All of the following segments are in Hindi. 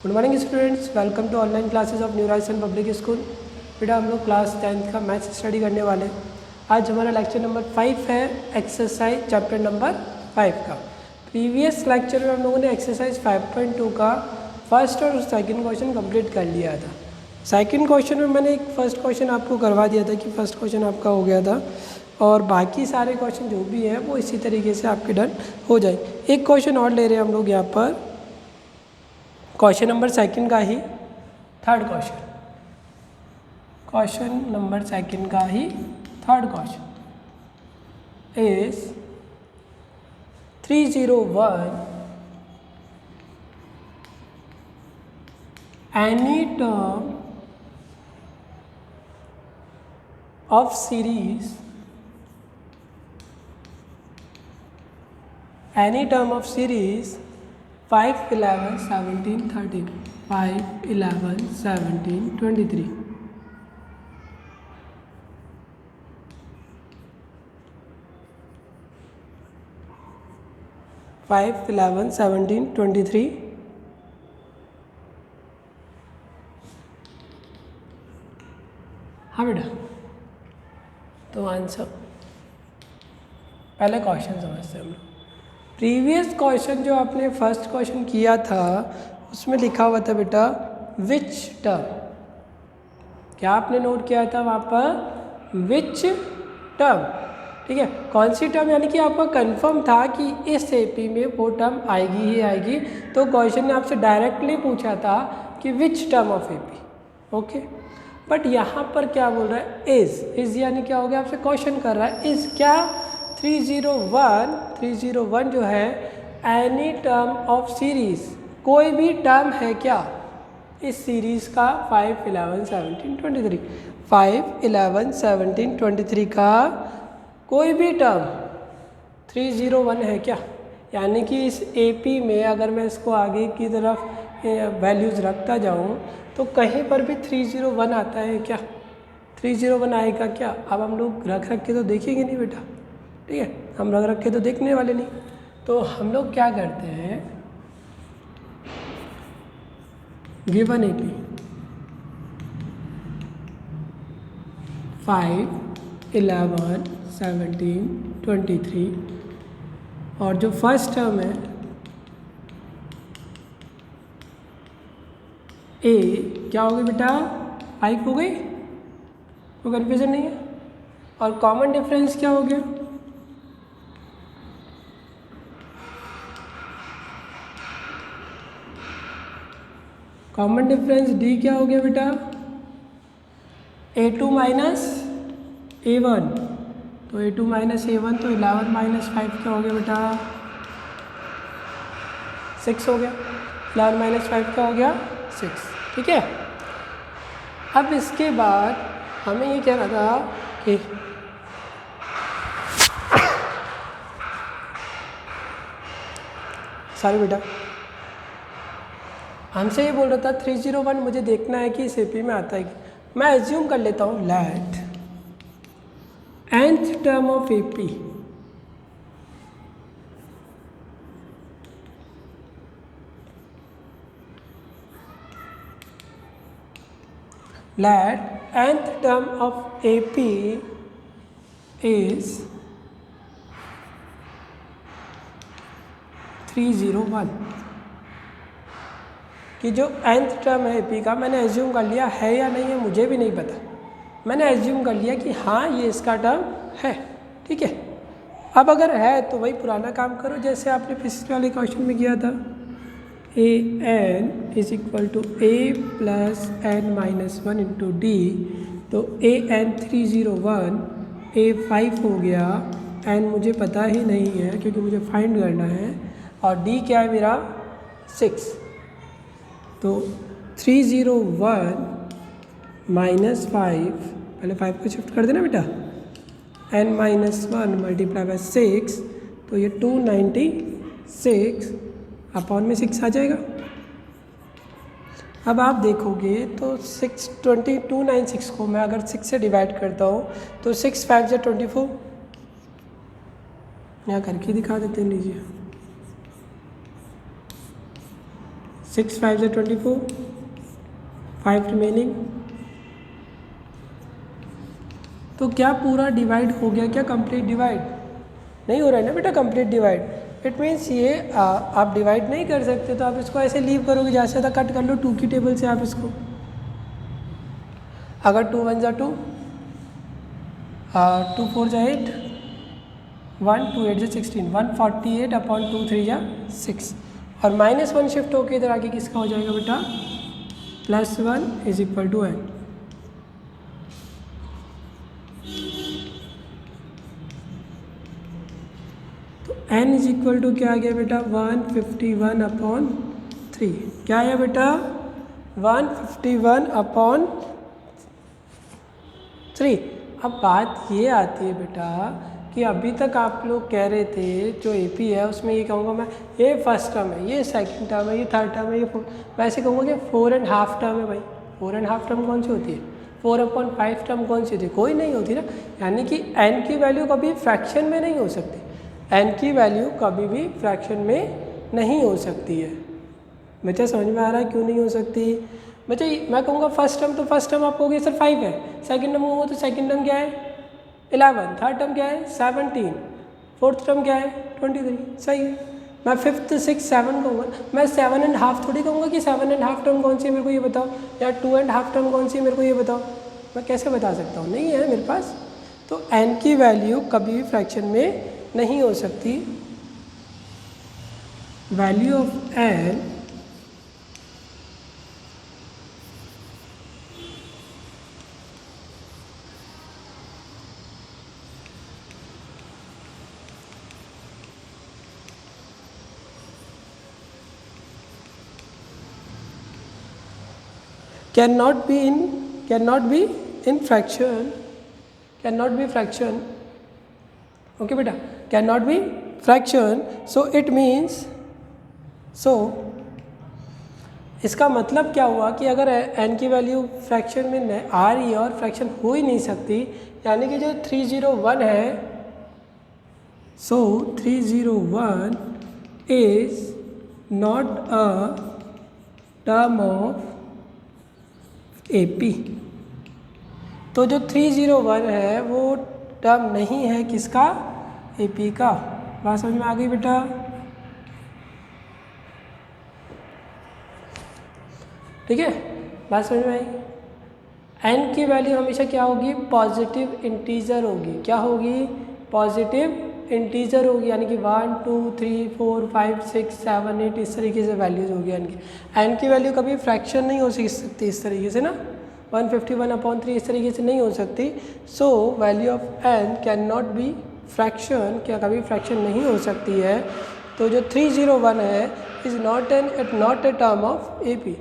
Good morning students, welcome to online classes of New Rajasthan Public School. बेटा हम लोग क्लास 10th का मैथ्स स्टडी करने वाले हैं। आज हमारा लेक्चर नंबर 5 है, एक्सरसाइज चैप्टर नंबर 5 का। प्रीवियस लेक्चर में हम लोगों ने एक्सरसाइज 5.2 का फर्स्ट और सेकंड क्वेश्चन कंप्लीट कर लिया था। सेकंड क्वेश्चन में मैंने एक फर्स्ट क्वेश्चन आपको करवा दिया था कि फर्स्ट क्वेश्चन आपका हो गया था और बाकी सारे क्वेश्चन जो भी हैं वो इसी तरीके से आपके डन हो जाए। एक क्वेश्चन और ले रहे हैं हम लोग यहाँ पर, क्वेश्चन नंबर सेकंड का ही third question, question number second का ही third question is 301 any term of series, any term of series 5, 11, 17, 13, 5, 11, 17, 23. हाँ बेटा, तो आंसर पहले क्वेश्चन समझते हैं हम लोग। प्रीवियस क्वेश्चन जो आपने फर्स्ट क्वेश्चन किया था उसमें लिखा हुआ था बेटा विच टर्म, क्या आपने नोट किया था वहाँ पर, विच टर्म, ठीक है, कौन सी टर्म, यानी कि आपका कंफर्म था कि इस एपी में वो टर्म आएगी ही आएगी। तो क्वेश्चन ने आपसे डायरेक्टली पूछा था कि which term of AP, okay. But यहाँ पर क्या बोल रहा है, इज यानी क्या हो गया, आपसे क्वेश्चन कर रहा है इज क्या 301 जो है एनी टर्म ऑफ सीरीज, कोई भी टर्म है क्या इस सीरीज का 5, 11, 17, 23, 5, 11, 17, 23 का कोई भी टर्म 301 है क्या। यानी कि इस एपी में अगर मैं इसको आगे की तरफ वैल्यूज़ रखता जाऊँ तो कहीं पर भी 301 आता है क्या, 301 आएगा क्या। अब हम लोग रख के तो देखेंगे नहीं बेटा, ठीक है, हम रख के तो देखने वाले नहीं। तो हम लोग क्या करते हैं, गिवन एपी 5, 11, 17, 23 और जो फर्स्ट टर्म है ए, क्या हो गई बेटा, 5 हो गई, कोई कन्फ्यूज़न नहीं है। और कॉमन डिफरेंस क्या हो गया, कॉमन डिफरेंस डी क्या हो गया बेटा, A2 माइनस A1, तो A2 माइनस A1 तो 11 माइनस 5 क्या हो गया बेटा, 6 हो गया। 11 माइनस 5 क्या हो गया, 6, ठीक है। अब इसके बाद हमें ये कहना था कि सॉरी बेटा, हमसे ये बोल रहा था 301 मुझे देखना है कि इस एपी में आता है कि, मैं एज्यूम कर लेता हूँ let nth term of AP let nth term of AP is 301, कि जो nth टर्म है AP का, मैंने एज्यूम कर लिया है या नहीं है मुझे भी नहीं पता, मैंने एज्यूम कर लिया कि हाँ ये इसका टर्म है, ठीक है। अब अगर है तो वही पुराना काम करो जैसे आपने पिछले वाले क्वेश्चन में किया था, an is equal to a plus n minus 1 into d, तो an 301 a5 हो गया, n मुझे पता ही नहीं है क्योंकि मुझे फाइंड करना है, और d क्या है मेरा 6, तो 301 माइनस 5, पहले 5 को शिफ्ट कर देना बेटा, n माइनस 1 मल्टीप्लाई बाय 6, तो ये 296 अपॉन में 6 आ जाएगा। अब आप देखोगे तो 296 को मैं अगर 6 से डिवाइड करता हूँ तो 6 5 या 24, यहाँ करके दिखा देते हैं, लीजिए 6 5 से 24, 5 रिमेनिंग। तो क्या पूरा डिवाइड हो गया क्या? कंप्लीट डिवाइड नहीं हो रहा है ना बेटा, कंप्लीट डिवाइड। इट मीन्स ये आप डिवाइड नहीं कर सकते, तो आप इसको ऐसे लीव करोगे, जैसे था कट कर लो 2 की टेबल से आप इसको। अगर 2 1 जा 2, 2 4 जा 8, 1 2 8 जा 16, 148 अपॉन 2 3 जा 6, और -1 शिफ्ट होके इधर आगे किसका हो जाएगा बेटा? +1 इज इक्वल टू n। तो n इज इक्वल टू क्या आ गया बेटा? 151 अपॉन 3। क्या आया बेटा? 151 अपॉन 3। अब बात ये आती है बेटा कि अभी तक आप लोग कह रहे थे जो एपी है उसमें ये कहूँगा मैं, ये फर्स्ट टर्म है, ये सेकंड टर्म है, ये थर्ड टर्म है, ये मैं ऐसे कहूँगा कि 4.5 टर्म है भाई। 4.5 टर्म कौन सी होती है? 4/5 टर्म कौन सी होती है? कोई नहीं होती ना। यानी कि n की वैल्यू कभी फ्रैक्शन में नहीं हो सकती, n की वैल्यू कभी भी फ्रैक्शन में नहीं हो सकती है। बच्चा समझ में आ रहा है क्यों नहीं हो सकती? बच्चा मैं कहूँगा फर्स्ट टर्म, तो फर्स्ट टर्म आप कहोगे सर 5 है, सेकंड टर्म होगा तो सेकंड टर्म क्या है? 11, थर्ड टर्म क्या है? 17, फोर्थ टर्म क्या है? 23। सही है। मैं फिफ्थ 6 7 कहूँगा, मैं 7.5 थोड़ी कहूँगा कि 7.5 टर्म कौन सी है मेरे को ये बताओ, या 2.5 टर्म कौन सी है मेरे को ये बताओ। मैं कैसे बता सकता हूँ? नहीं है मेरे पास। तो n की वैल्यू कभी भी फ्रैक्शन में नहीं हो सकती। Value of n cannot be in fraction, cannot be fraction. Okay बेटा, cannot be fraction. So it means, so इसका मतलब क्या हुआ कि अगर n की वैल्यू फ्रैक्शन में आ रही है और फ्रैक्शन हो ही नहीं सकती, यानी कि जो 301 है, so 301 is not a term of AP। तो जो 301 है वो टर्म नहीं है किसका? AP का। बात समझ में आ गई बेटा? ठीक है, बात समझ में आई। n की वैल्यू हमेशा क्या होगी? पॉजिटिव इंटीजर होगी। क्या होगी? पॉजिटिव इंटीजर होगी, यानी कि 1 2 3 4 5 6 7 8 इस तरीके से वैल्यूज होगी n की। n की वैल्यू कभी फ्रैक्शन नहीं हो सकती इस तरीके से ना, 151/3 इस तरीके से नहीं हो सकती। So value of n can not be fraction, क्या कभी फ्रैक्शन नहीं हो सकती है। तो जो 301 है is not a term of AP।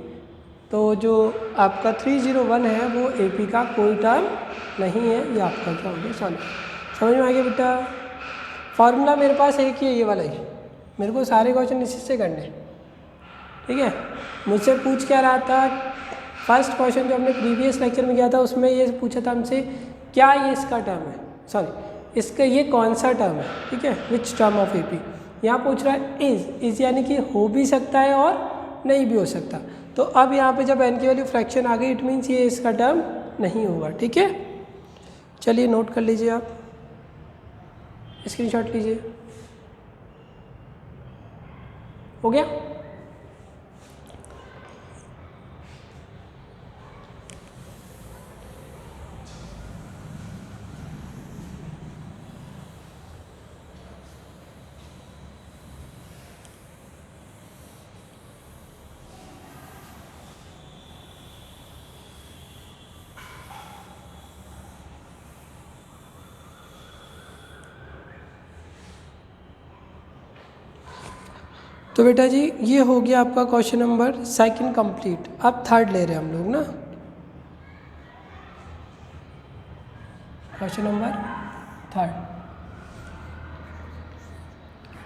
तो जो आपका 301 है वो AP का कोई टर्म नहीं है। ये आपका क्या हो गया? सॉल्व। समझ में आ गया बेटा? फॉर्मूला मेरे पास एक ही है, ये वाला ही। मेरे को सारे क्वेश्चन इसी से करने हैं, ठीक है। मुझसे पूछ क्या रहा था, फर्स्ट क्वेश्चन जो हमने प्रीवियस लेक्चर में किया था उसमें ये पूछा था हमसे, क्या ये इसका टर्म है, सॉरी इसका ये कौन सा टर्म है, ठीक है, विच टर्म ऑफ AP। यहाँ पूछ रहा है इज़ यानी कि हो भी सकता है और नहीं भी हो सकता। तो अब यहाँ पे जब n की वैल्यू फ्रैक्शन आ गई, इट मीन्स ये इसका टर्म नहीं होगा, ठीक है। चलिए नोट कर लीजिए, आप स्क्रीनशॉट लीजिए। हो गया? तो बेटा जी ये हो गया आपका क्वेश्चन नंबर सेकंड कंप्लीट। अब थर्ड ले रहे हैं हम लोग ना, question number third.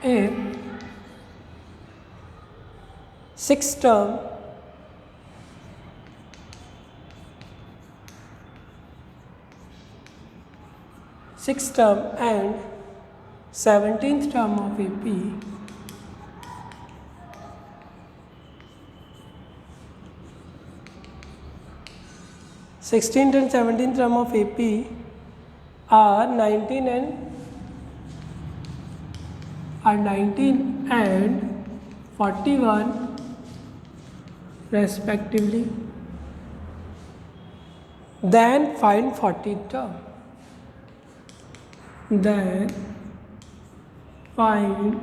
A 6 term and 17th term of AP 16th and 17th term of AP are 19 and 41 respectively. Then find 40th term. Then find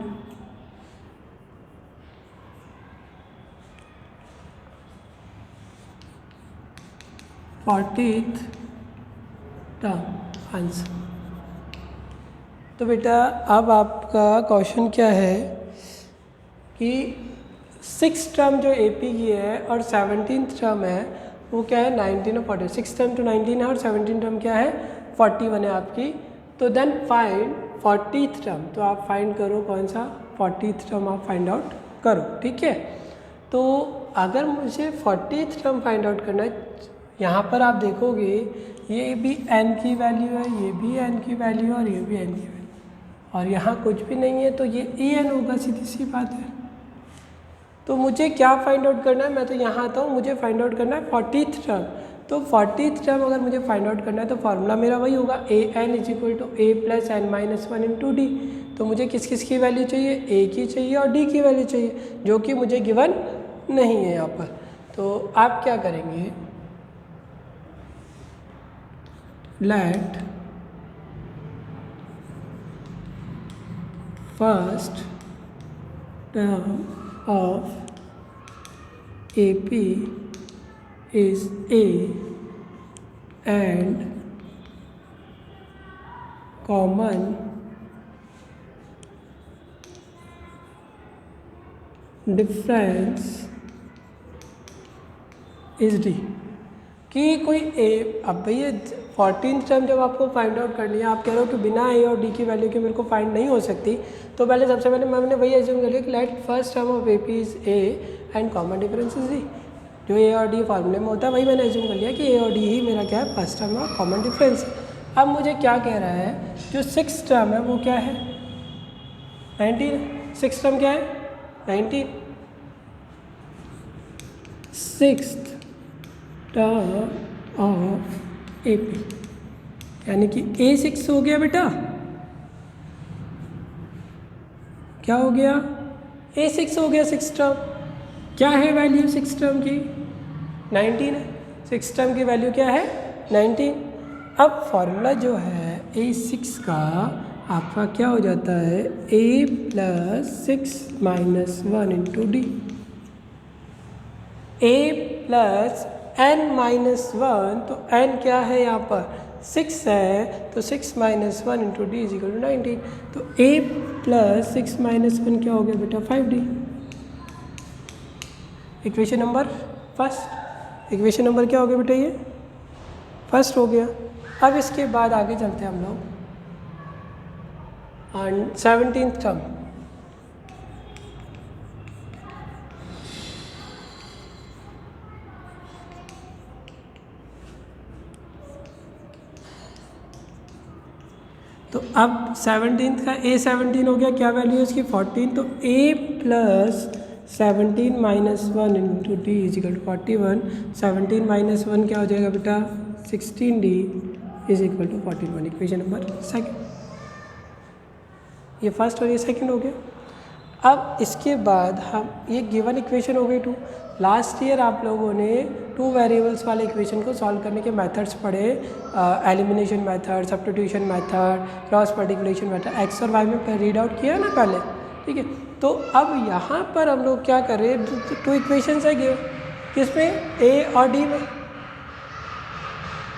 40th term answer. तो बेटा अब आपका क्वेश्चन क्या है कि 6 टर्म जो एपी की है और 17th टर्म है वो क्या है 19 और 40। 6 टर्म तो 19 है और 17 टर्म क्या है 41 है आपकी। तो देन फाइंड 40th टर्म। तो आप फाइंड करो कौन सा 40th टर्म आप फाइंड आउट करो, ठीक है। तो अगर मुझे 40th टर्म फाइंड आउट करना है, यहाँ पर आप देखोगे ये भी n की वैल्यू है, ये भी n की वैल्यू है और ये भी n की वैल्यू, और यहाँ कुछ भी नहीं है तो ये en होगा, सीधी सी बात है। तो मुझे क्या फाइंड आउट करना है, मैं तो यहाँ आता हूँ, मुझे फाइंड आउट करना है 40th टर्म। तो 40th टर्म अगर मुझे फाइंड आउट करना है तो फार्मूला मेरा वही होगा an is equal to a plus n minus 1 into d. तो मुझे किस किस की वैल्यू चाहिए, a की चाहिए और d की वैल्यू चाहिए, जो कि मुझे गिवन नहीं है यहाँ पर। तो आप क्या करेंगे, let first term of AP is A and common difference is D। कि कोई ए, अब भैया 14th टर्म जब आपको फाइंड आउट करनी है, आप कह रहे हो कि बिना ए और डी की वैल्यू के मेरे को फाइंड नहीं हो सकती, तो पहले सबसे पहले मैंने वही एज्यूम कर लिया कि late first term of AP is a and common difference is D. जो ए और डी फार्मूले में होता है वही मैंने एज्यूम कर लिया कि ए और डी ही मेरा क्या है फर्स्ट टर्म और कॉमन डिफरेंस। अब मुझे क्या कह रहा है, जो 6th टर्म है वो क्या है 19। 6th टर्म क्या है 19। 6th टर्म ऑफ एपी यानी कि A6 हो गया बेटा, क्या हो गया A6 हो गया 6 टर्म। क्या है वैल्यू 6 टर्म की 19 है, 6 टर्म की वैल्यू क्या है 19। अब फॉर्मूला जो है A6 का आपका क्या हो जाता है A plus 6 minus 1 into d. A plus n minus 1, तो n क्या है यहाँ पर 6 है, तो 6 minus 1 into d is equal to 19। तो A प्लस 6 माइनस 1 क्या हो गया बेटा 5D। Equation number first, equation number क्या हो गया बेटा ये फर्स्ट हो गया। अब इसके बाद आगे चलते हैं हम लोग 17th टर्म। तो अब 17th का A17 हो गया, क्या वैल्यू है उसकी 14। तो A plus 17 minus 1 into d is equal to 41। 17 minus 1 क्या हो जाएगा बेटा 16D is equal to 41। Equation number second, ये फर्स्ट और ये सेकंड हो गया। अब इसके बाद हम ये गिवन इक्वेशन हो गई 2। लास्ट ईयर आप लोगों ने 2 वेरिएबल्स वाले इक्वेशन को सॉल्व करने के मेथड्स पढ़े, elimination method, substitution method, cross multiplication method, x और वाई में रीड आउट किया ना पहले, ठीक है। तो अब यहाँ पर हम लोग क्या कर रहे हैं, 2 इक्वेशंस है गिवन, किसमें ए और डी में,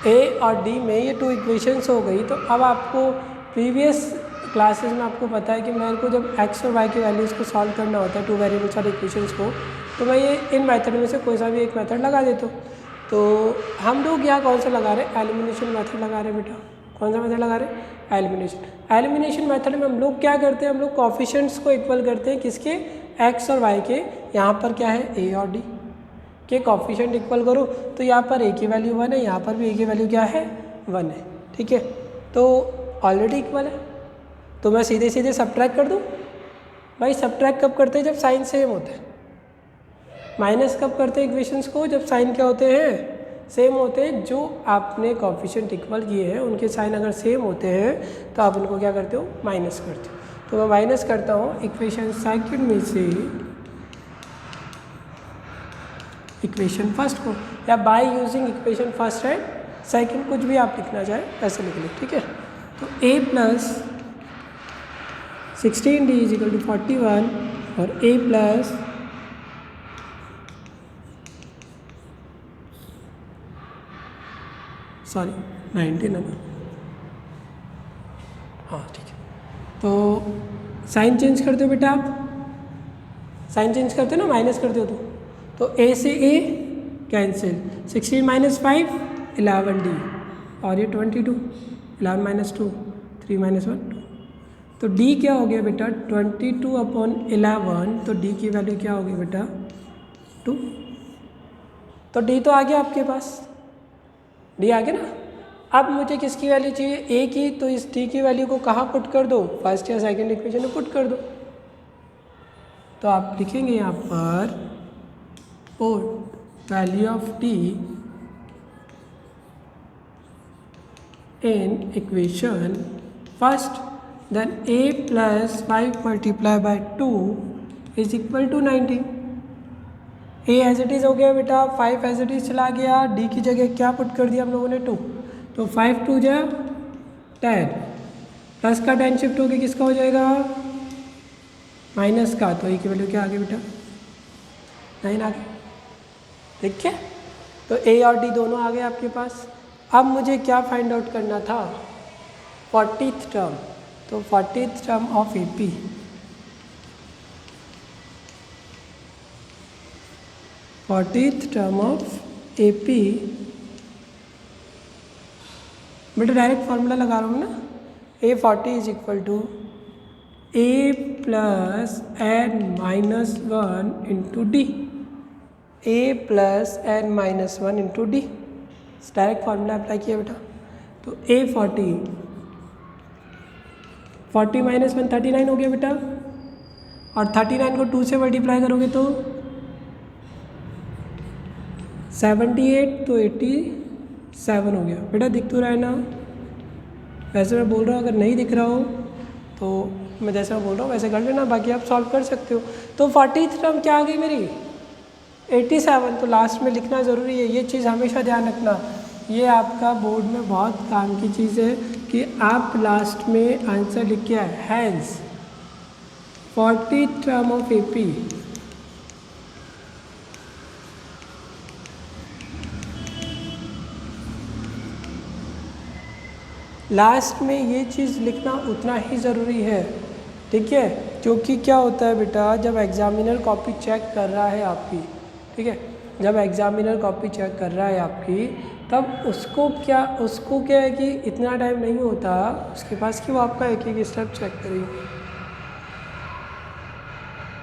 ए और डी में ये 2 इक्वेशंस हो गई। तो अब आपको प्रीवियस क्लासेस में आपको पता है कि मेरे को जब एक्स और वाई की वैल्यूज़ को सॉल्व करना होता है 2 वेरिएबल्स वाले इक्वेशंस को, तो मैं ये इन मेथड में से कोई सा भी एक मेथड लगा देता हूँ। तो हम लोग यहाँ कौन सा लगा रहे हैं, एलिमिनेशन मेथड लगा रहे हैं बेटा। कौन सा मेथड लगा रहे हैं, एलिमिनेशन। एलिमिनेशन मेथड में हम लोग क्या करते हैं, हम लोग कोफिशिएंट्स को इक्वल करते हैं, किसके, एक्स और वाई के। यहाँ पर क्या है ए और डी के कोफिशिएंट इक्वल करो, तो यहाँ पर ए की वैल्यू 1 है, यहाँ पर भी ए की वैल्यू क्या है 1 है, ठीक है। तो ऑलरेडी इक्वल है, तो मैं सीधे सीधे सब्ट्रैक्ट कर दूँ। भाई सब्ट्रैक्ट कब करते हैं, जब साइन सेम होते हैं। माइनस कब करते हैं इक्वेशंस को, जब साइन क्या होते हैं सेम होते हैं, जो आपने कोफिशिएंट इक्वल किए हैं उनके साइन अगर सेम होते हैं तो आप उनको क्या करते हो, माइनस करते हो। तो मैं माइनस करता हूँ इक्वेशन सेकंड में से इक्वेशन फर्स्ट को, या by using equation first and second, कुछ भी आप लिखना चाहें ऐसे लिख लें, ठीक है। तो a plus 16d is equal to 41 और a प्लस सॉरी 19 है ना, हाँ ठीक है। तो साइन चेंज करते हो बेटा आप, साइन चेंज करते हो ना, माइनस करते हो तो a से a कैंसिल, 16 माइनस 5 11d और ये 22, 11 माइनस 2 3 माइनस 1 2, तो d क्या हो गया बेटा 22 अपॉन 11, तो d की वैल्यू क्या होगी बेटा 2। तो d तो आ गया आपके पास, d आ गया ना। अब मुझे किसकी वैल्यू चाहिए, a की, तो इस d की वैल्यू को कहाँ पुट कर दो, फर्स्ट या सेकंड इक्वेशन में पुट कर दो। तो आप लिखेंगे यहाँ पर put value of d in equation first, then a plus 5 multiply by 2 is equal to 19। a as it is हो गया बेटा, 5 एज इट इज़ चला गया, d की जगह क्या पुट कर दिया हम लोगों ने 2, तो 5 2 जा 10, प्लस का 10 शिफ्ट होकर किसका हो जाएगा, माइनस का, तो a की वैल्यू क्या आ गई बेटा 9 आ गई, ठीक है। तो a और d दोनों आ गए आपके पास। अब मुझे क्या फाइंड आउट करना था, 40th टर्म, तो 40th term of AP, term of AP, बेटा डायरेक्ट फॉर्मूला लगा रहा हूँ ना, A40 is equal to a plus n minus 1 into d, a plus n minus 1 into d, direct formula apply किया बेटा। तो A40 40 माइनस 1 39 हो गया बेटा, और 39 को 2 से मल्टीप्लाई करोगे तो 78, तो 87 हो गया बेटा, दिख तो रहा है ना, वैसे मैं बोल रहा हूँ, अगर नहीं दिख रहा हो तो मैं जैसा बोल रहा हूँ वैसे कर लेना, बाकी आप सॉल्व कर सकते हो। तो 40th टर्म क्या आ गई मेरी 87, तो लास्ट में लिखना ज़रूरी है, ये चीज़ हमेशा ध्यान रखना, ये आपका बोर्ड में बहुत काम की चीज़ है कि आप लास्ट में आंसर लिख के आए, hence 40th term of AP last में ये चीज़ लिखना उतना ही ज़रूरी है, ठीक है। क्योंकि क्या होता है बेटा, जब एग्ज़ामिनर कॉपी चेक कर रहा है आपकी, ठीक है, जब एग्ज़ामिनर कॉपी चेक कर रहा है आपकी, तब उसको क्या है कि इतना टाइम नहीं होता उसके पास कि वो आपका एक एक स्टेप चेक करेगी,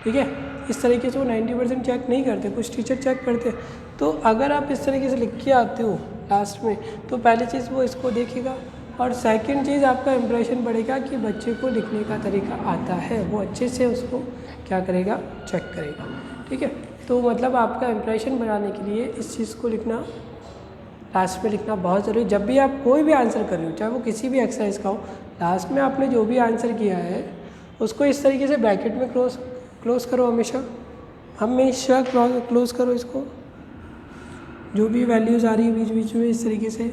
ठीक है। इस तरीके से वो 90% चेक नहीं करते, कुछ टीचर चेक करते। तो अगर आप इस तरीके से लिख के आते हो लास्ट में, तो पहली चीज़ वो इसको देखेगा, और सेकंड चीज़ आपका इम्प्रेशन बढ़ेगा कि बच्चे को लिखने का तरीका आता है, वो अच्छे से उसको क्या करेगा, चेक करेगा, ठीक है। तो मतलब आपका इम्प्रेशन बनाने के लिए इस चीज़ को लिखना, लास्ट में लिखना बहुत ज़रूरी। जब भी आप कोई भी आंसर कर रहे हो, चाहे वो किसी भी एक्सरसाइज का हो, लास्ट में आपने जो भी आंसर किया है उसको इस तरीके से ब्रैकेट में क्लोज करो, हमेशा क्लोज करो इसको, जो भी वैल्यूज़ आ रही है बीच बीच में इस तरीके से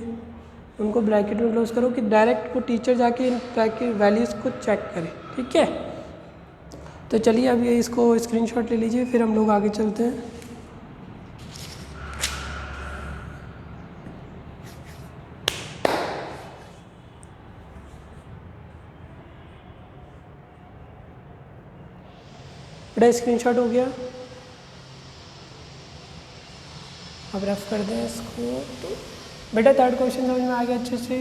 उनको ब्रैकेट में क्लोज करो, कि डायरेक्ट को टीचर जाके इन ब्रैकेट वैल्यूज़ को चेक करे, ठीक है। तो चलिए अब ये इसको स्क्रीनशॉट ले लीजिए, फिर हम लोग आगे चलते हैं। बेटा स्क्रीनशॉट हो गया, अब रफ कर दें इसको। तो बेटा थर्ड क्वेश्चन समझ में आ गया अच्छे से,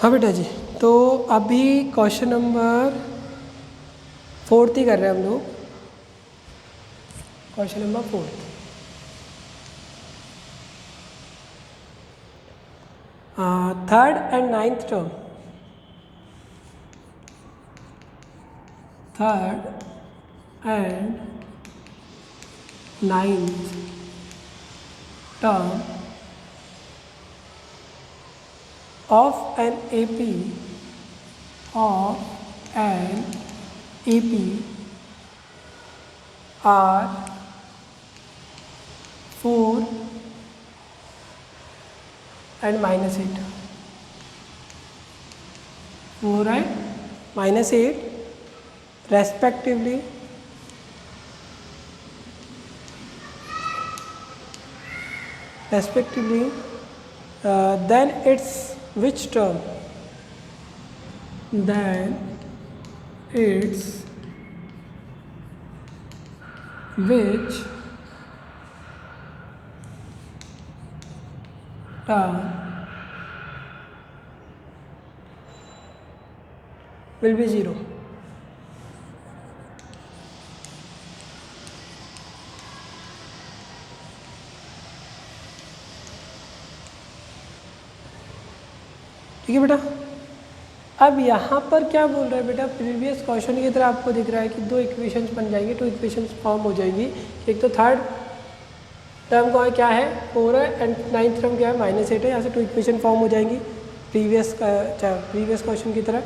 हाँ बेटा जी, तो अभी क्वेश्चन नंबर 4 ही कर रहे हैं हम लोग। Question number 4, third and ninth term, third and ninth term of an AP are 4 and -8, 4 and -8 respectively, then it's which term? Then it's which term will be 0? ठीक है बेटा। अब यहाँ पर क्या बोल रहा है बेटा, प्रीवियस क्वेश्चन की तरह आपको दिख रहा है कि दो इक्वेशंस बन जाएंगे, टू इक्वेशंस फॉर्म हो जाएगी। एक तो थर्ड टर्म का क्या है 4 है एंड नाइन्थ टर्म क्या है -8 है। यहाँ से टू इक्वेशन फॉर्म हो जाएंगी प्रीवियस क्वेश्चन की तरह,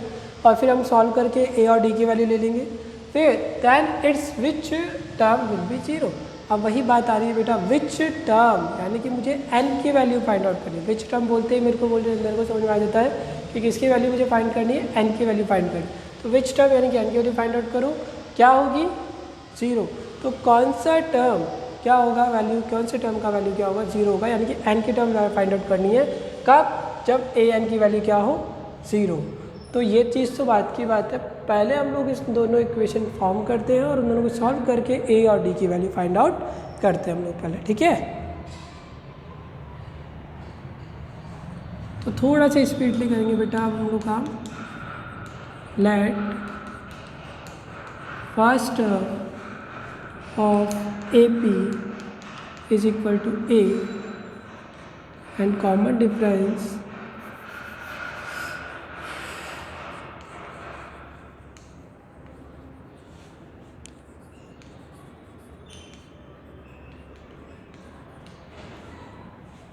और फिर हम सॉल्व करके ए और डी की वैल्यू ले लेंगे। फिर then it's which term will be 0। अब वही बात आ रही है बेटा, विच टर्म यानी कि मुझे एन की वैल्यू फाइंड आउट करनी है। विच टर्म बोलते ही मेरे को समझ में आ जाता है कि किसकी वैल्यू मुझे फाइंड करनी है, एन की वैल्यू फाइंड करनी। तो विच टर्म यानी कि एन की वैल्यू फाइंड आउट करो, क्या होगी 0। तो कौन सा टर्म क्या होगा वैल्यू, कौन से टर्म का वैल्यू क्या होगा 0 होगा, यानी कि एन की टर्म फाइंड आउट करनी है। कब? जब ए एन की वैल्यू क्या हो 0। तो ये चीज़ तो बात की बात है, पहले हम लोग इस दोनों इक्वेशन फॉर्म करते हैं और उन दोनों को सॉल्व करके ए और डी की वैल्यू फाइंड आउट करते हैं हम लोग पहले, ठीक है। तो थोड़ा सा स्पीडली करेंगे बेटा अब हम लोग काम। Let first term of A P is equal to A and common difference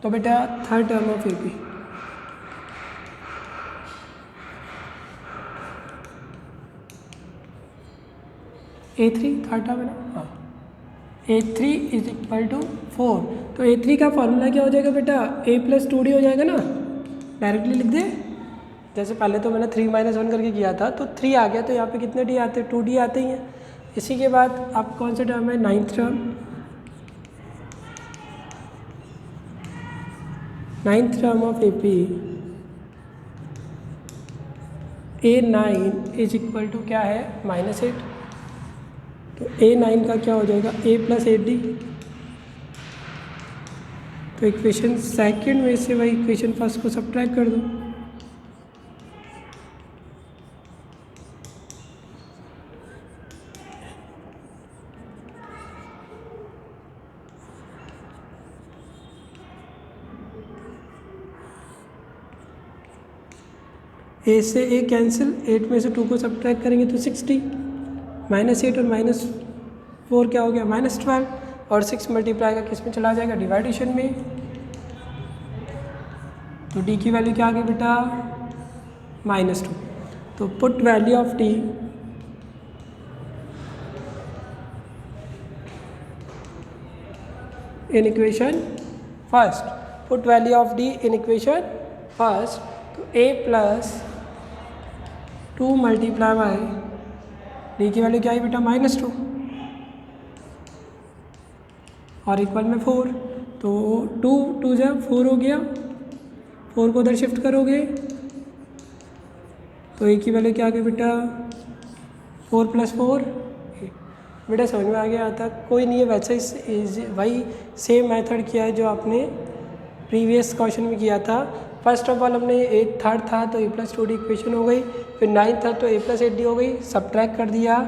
तो बेटा third term of A P A3 third term है ना, हाँ। A3 is equal to 4। तो A3 का फॉर्मूला क्या हो जाएगा बेटा, A + 2D हो जाएगा ना। डायरेक्टली लिख दे, जैसे पहले तो मैंने 3 - 1 करके किया था, तो 3 आ गया, तो यहाँ पे कितने D आते हैं, 2D आते ही हैं। इसी के बाद अब कौन सा टर्म है, ninth term. Ninth term of AP A9 is equal to क्या है -8। तो A9 का क्या हो जाएगा A + 8D। तो इक्वेशन सेकंड में से वही इक्वेशन फर्स्ट को सब्ट्रैक्ट कर दो। ए से ए कैंसिल, 8 में से 2 को सब्ट्रैक्ट करेंगे तो 60, -8 और -4 क्या हो गया -12, और 6 मल्टीप्लाई का किस में चला जाएगा, डिवाइडेशन में। तो डी की वैल्यू क्या आ गई बेटा -2। तो put value of D in equation first, put value of D in equation first. तो a + 2 मल्टीप्लाई बाय डी की वैल्यू क्या आई बेटा -2 और इक्वल में 4। तो 2 2 जा 4 हो गया, 4 को उधर शिफ्ट करोगे तो ए की वैल्यू क्या आ गई बेटा 4 + 4 बेटा, समझ में आ गया आता। कोई नहीं है वैसे ही वही सेम मेथड किया है जो आपने प्रीवियस क्वेश्चन में किया था। फर्स्ट ऑफ ऑल हमने 8 थर्ड था तो a+2d इक्वेशन हो गई, फिर 9 था तो a+8d हो गई, सब्ट्रैक्ट कर दिया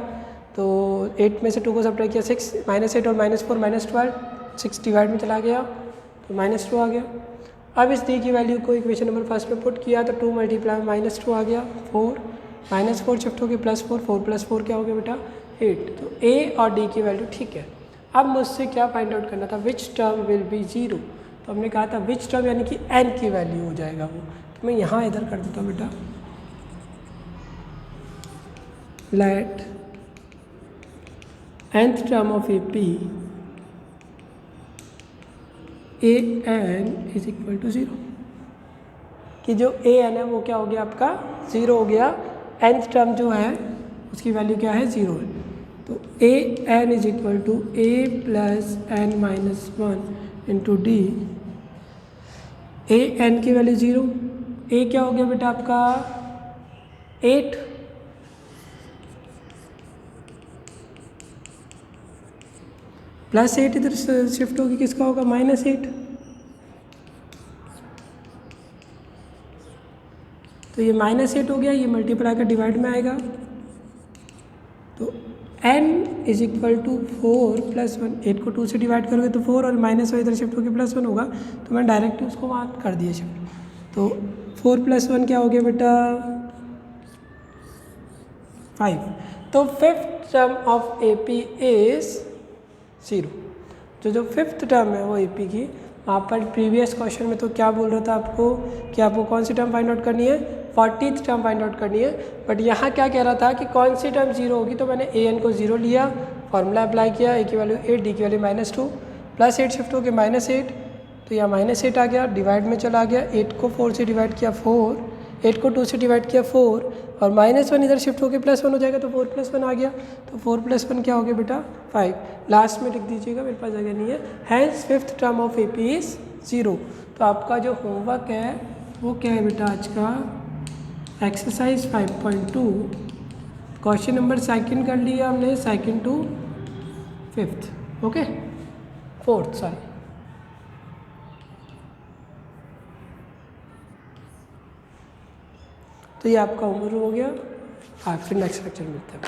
तो 8 में से 2 को सब्ट्रैक्ट किया 6, -8 और -4 -12, 6 डिवाइड में चला गया तो -2 आ गया। अब इस d की वैल्यू को इक्वेशन नंबर फर्स्ट में पुट किया तो 2 मल्टीप्लाई -2 आ गया 4, -4 शिफ्ट हो गया +4, 4 + 4 क्या हो गया बेटा 8। तो a और d की वैल्यू ठीक है। अब मुझसे क्या फाइंड आउट करना था, विच टर्म विल बी 0। तो हमने कहा था विच टर्म यानी कि n की वैल्यू हो जाएगा वो, तो मैं यहाँ इधर कर देता हूँ बेटा, let nth term of AP an is equal to 0, कि जो an है वो क्या हो गया आपका 0 हो गया, nth टर्म जो है उसकी वैल्यू क्या है 0 है। तो an is equal to a plus n minus 1 into d, an की वैल्यू 0, a क्या हो गया बेटा आपका 8, +8 इधर शिफ्ट होगी किसका होगा -8, तो ये -8 हो गया, ये मल्टीप्लाई का डिवाइड में आएगा तो n इज इक्वल टू 4 + 1, 8 को 2 से डिवाइड करोगे तो 4 और -1 इधर शिफ्ट होकर +1 होगा, तो मैं डायरेक्ट उसको वहाँ कर दिया शिफ्ट। तो 4 + 1 क्या हो गया बेटा 5। तो fifth term of AP is 0। जो फिफ्थ टर्म है वो AP की, वहाँ पर प्रीवियस क्वेश्चन में तो क्या बोल रहा था आपको कि आपको कौन सी टर्म फाइंड आउट करनी है, 40th टर्म फाइंड आउट करनी है, बट यहाँ क्या कह रहा था कि कौन सी टर्म 0 होगी, तो मैंने an को 0 लिया, फॉर्मूला अप्लाई किया, a की वैल्यू 8, d की वैल्यू -2, +8 शिफ्ट हो गया -8, तो यहाँ -8 आ गया, डिवाइड में चला गया, 8 को 4 से डिवाइड किया 4, 8 को 2 से डिवाइड किया 4 और -1 इधर शिफ्ट होकर +1 हो जाएगा तो 4 + 1 आ गया, तो 4 + 1 क्या हो गया बेटा 5, लास्ट में लिख दीजिएगा, मेरे पास जगह नहीं है। Hence fifth term of AP is 0। तो आपका जो होमवर्क है वो क्या है बेटा आज का, एक्सरसाइज 5.2 क्वेश्चन नंबर सेकंड कर लिया हमने, second to fifth, okay fourth sorry. तो ये आपका होमवर्क हो गया, फिर नेक्स्ट लेक्चर मिलते हैं।